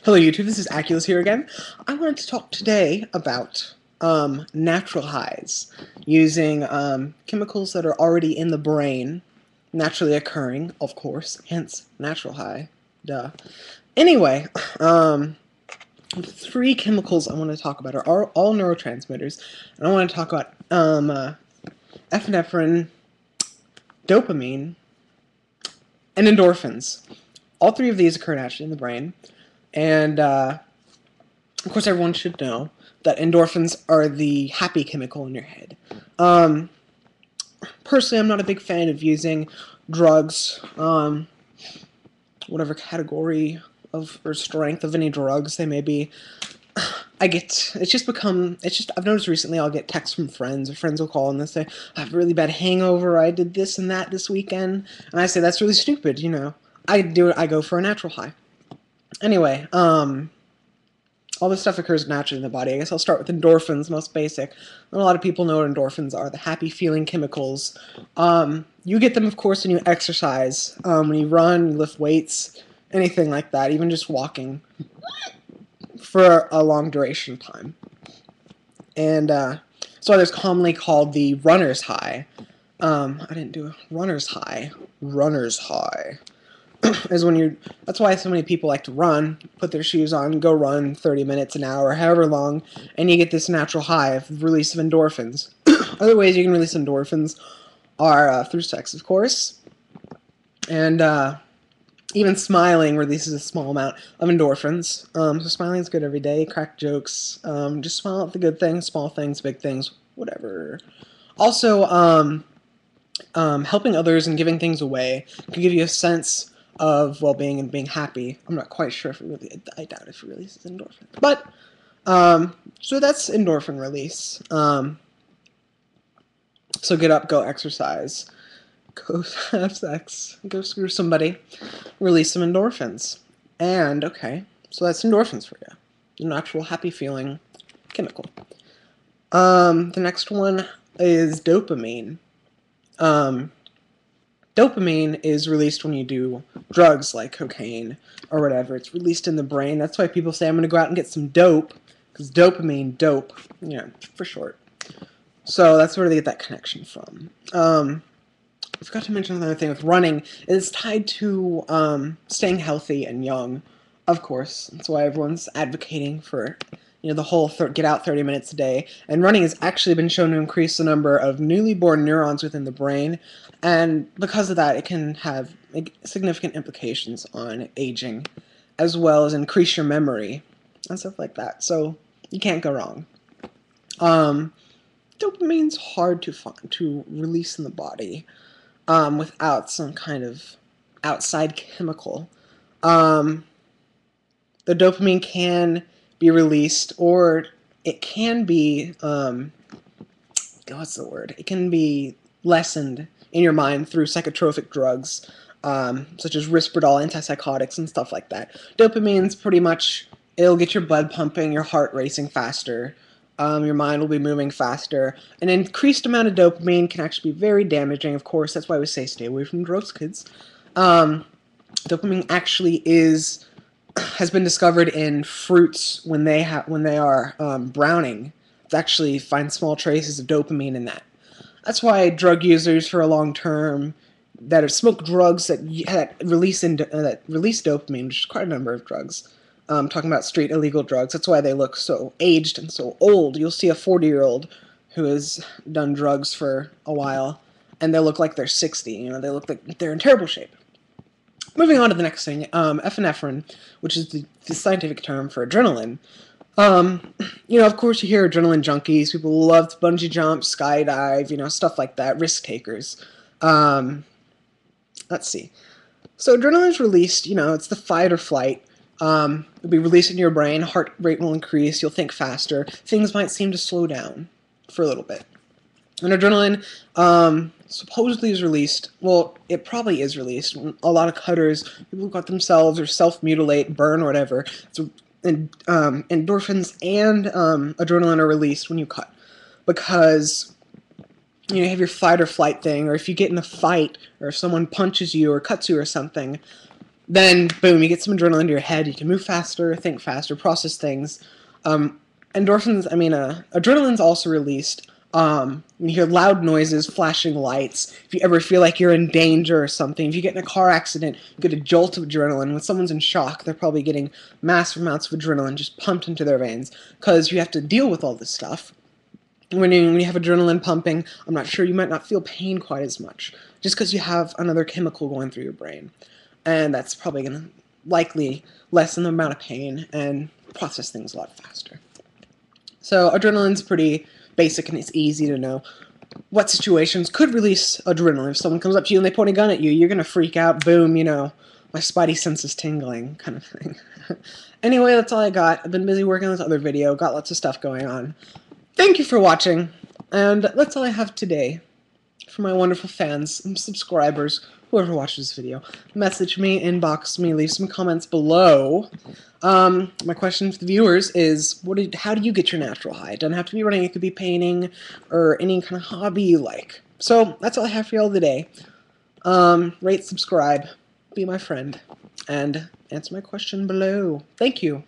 Hello YouTube, this is Aculus here again. I wanted to talk today about natural highs, using chemicals that are already in the brain, naturally occurring, of course, hence natural high, duh. Anyway, the three chemicals I want to talk about are all neurotransmitters, and I want to talk about epinephrine, dopamine, and endorphins. All three of these occur naturally in the brain, and of course, everyone should know that endorphins are the happy chemical in your head. Personally, I'm not a big fan of using drugs, whatever category of or strength of any drugs they may be. I've noticed recently I'll get texts from friends, or friends will call and they'll say, I have a really bad hangover, I did this and that this weekend, and I say, that's really stupid, you know. I go for a natural high. Anyway, all this stuff occurs naturally in the body. I guess I'll start with endorphins, most basic. And a lot of people know what endorphins are, the happy feeling chemicals. You get them, of course, when you exercise, when you run, you lift weights, anything like that, even just walking for a long duration of time. And so it's commonly called the runner's high. I didn't do a runner's high. Runner's high. Is when you. That's why so many people like to run, put their shoes on, go run 30 minutes, an hour, however long, and you get this natural high of release of endorphins. Other ways you can release endorphins are through sex, of course, and even smiling releases a small amount of endorphins. So smiling is good every day. Crack jokes, just smile at the good things, small things, big things, whatever. Also, helping others and giving things away can give you a sense of well-being and being happy. I'm not quite sure if it really, I doubt if it releases endorphins. But, so that's endorphin release. So get up, go exercise, go have sex, go screw somebody, release some endorphins. And, okay, so that's endorphins for you. An actual happy feeling chemical. The next one is dopamine. Dopamine is released when you do drugs like cocaine or whatever. It's released in the brain. That's why people say, I'm going to go out and get some dope, because dopamine, dope, you know, for short. So that's where they get that connection from. I forgot to mention another thing with running. It's tied to staying healthy and young, of course. That's why everyone's advocating for, you know, the whole get out 30 minutes a day. And running has actually been shown to increase the number of newly born neurons within the brain. And because of that, it can have significant implications on aging, as well as increase your memory and stuff like that. So you can't go wrong. Dopamine's hard to release in the body without some kind of outside chemical. The dopamine can be released, or it can be, what's the word? It can be lessened in your mind through psychotropic drugs, such as Risperdal, antipsychotics, and stuff like that. Dopamine's pretty much, it'll get your blood pumping, your heart racing faster, your mind will be moving faster. An increased amount of dopamine can actually be very damaging, of course. That's why we say stay away from drugs, kids. Dopamine actually has been discovered in fruits when they are browning. It's actually find small traces of dopamine in that. That's why drug users for a long term that have smoked drugs that release dopamine, which is quite a number of drugs. Talking about street illegal drugs. That's why they look so aged and so old. You'll see a 40-year-old who has done drugs for a while, and they look like they're 60. You know, they look like they're in terrible shape. Moving on to the next thing, epinephrine, which is the scientific term for adrenaline. You know, of course you hear adrenaline junkies, people love to bungee jump, skydive, you know, stuff like that, risk takers. Let's see. So adrenaline is released, you know, it's the fight or flight. It'll be released in your brain, heart rate will increase, you'll think faster, things might seem to slow down for a little bit. And adrenaline, supposedly is released, well, it probably is released. A lot of cutters, people who cut themselves or self-mutilate, burn, or whatever, so, endorphins and adrenaline are released when you cut, because you know, you have your fight or flight thing, or if you get in a fight, or if someone punches you or cuts you or something, then boom, you get some adrenaline to your head. You can move faster, think faster, process things. Adrenaline's also released when you hear loud noises, flashing lights. If you ever feel like you're in danger or something, if you get in a car accident, you get a jolt of adrenaline. When someone's in shock, they're probably getting massive amounts of adrenaline just pumped into their veins because you have to deal with all this stuff. When you have adrenaline pumping, I'm not sure, you might not feel pain quite as much, just because you have another chemical going through your brain. And that's probably going to likely lessen the amount of pain and process things a lot faster. So adrenaline's pretty basic and it's easy to know what situations could release adrenaline. If someone comes up to you and they point a gun at you, you're going to freak out, boom, you know, my spidey sense is tingling, kind of thing. Anyway, that's all I got. I've been busy working on this other video, got lots of stuff going on. Thank you for watching, and that's all I have today. For my wonderful fans and subscribers, whoever watches this video, message me, inbox me, leave some comments below. My question to the viewers is, how do you get your natural high? It doesn't have to be running, it could be painting, or any kind of hobby you like. So, that's all I have for y'all today. Rate, subscribe, be my friend, and answer my question below. Thank you.